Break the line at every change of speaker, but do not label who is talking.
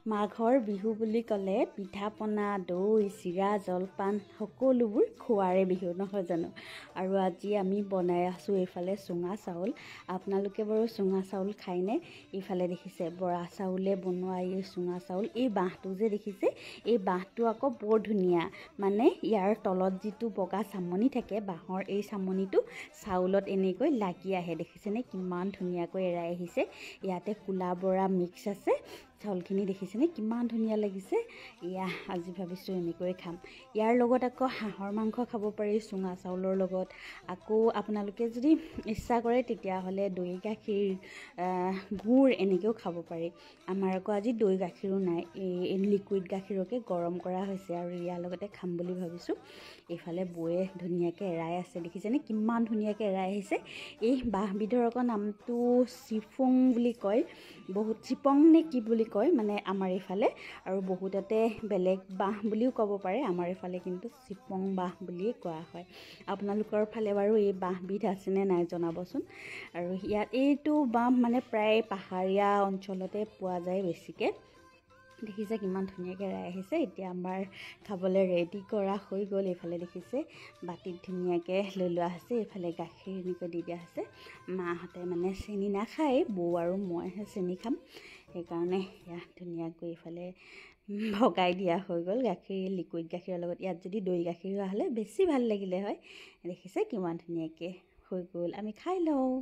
মাঘৰ বিহু বুলি ক'লে পিঠা পনা দৈ চিৰা জলপান সকলোবোৰ খোৱাৰে বিহু নহয় জানো। আৰু আজি আমি বনাই আছোঁ এইফালে চুঙা চাউল। আপোনালোকে বাৰু চুঙা চাউল খায়নে? এইফালে দেখিছে বৰা চাউলে বনোৱা এই চুঙা চাউল। এই বাঁহটো যে দেখিছে, এই বাঁহটো আকৌ বৰ ধুনীয়া। মানে ইয়াৰ তলত যিটো বগা চামনি থাকে বাঁহৰ, এই চামনিটো চাউলত এনেকৈ লাগি আহে। দেখিছেনে কিমান ধুনীয়াকৈ এৰাই আহিছে। ইয়াতে ক'লা বৰা মিক্স আছে। চাউলখিনি দেখিছেনে কিমান ধুনীয়া লাগিছে। এয়া আজি ভাবিছোঁ এনেকৈ খাম। ইয়াৰ লগত আকৌ হাঁহৰ মাংস খাব পাৰি চুঙা চাউলৰ লগত। আকৌ আপোনালোকে যদি ইচ্ছা কৰে তেতিয়াহ'লে দৈ গাখীৰ গুড় এনেকৈও খাব পাৰি। আমাৰ আকৌ আজি দৈ গাখীৰো নাই, এই লিকুইড গাখীৰকে গৰম কৰা হৈছে আৰু ইয়াৰ লগতে খাম বুলি ভাবিছোঁ। এইফালে বৌয়ে ধুনীয়াকৈ এৰাই আছে। দেখিছেনে কিমান ধুনীয়াকৈ এৰাই আহিছে। এই বাঁহবিধৰ আকৌ নামটো চিফুং বুলি কয়, বহুত চিপং নে কি বুলি কয় মানে আমাৰ এইফালে, আৰু বহুততে বেলেগ বাঁহ বুলিও ক'ব পাৰে। আমাৰ এইফালে কিন্তু চিপং বাঁহ বুলিয়ে কোৱা হয়। আপোনালোকৰ ফালে বাৰু এই বাঁহবিধ আছেনে নাই জনাবচোন। আৰু ইয়াত এইটো বাঁহ মানে প্ৰায় পাহাৰীয়া অঞ্চলতে পোৱা যায় বেছিকৈ। দেখিছে কিমান ধুনীয়াকৈ এৰাই আহিছে। এতিয়া আমাৰ খাবলৈ ৰেডি কৰা হৈ গ'ল। এইফালে দেখিছে বাতিত ধুনীয়াকৈ লৈ লোৱা হৈছে। এইফালে গাখীৰ এনেকৈ দি দিয়া হৈছে। মাহঁতে মানে চেনি নাখায়, বৌ আৰু মইহে চেনি খাম, সেইকাৰণে এয়া ধুনীয়াকৈ এইফালে ভগাই দিয়া হৈ গ'ল গাখীৰ লিকুইড গাখীৰৰ লগত। ইয়াত যদি দৈ গাখীৰ হ'লে বেছি ভাল লাগিলে হয়। দেখিছে কিমান ধুনীয়াকৈ হৈ গ'ল। আমি খাই লওঁ।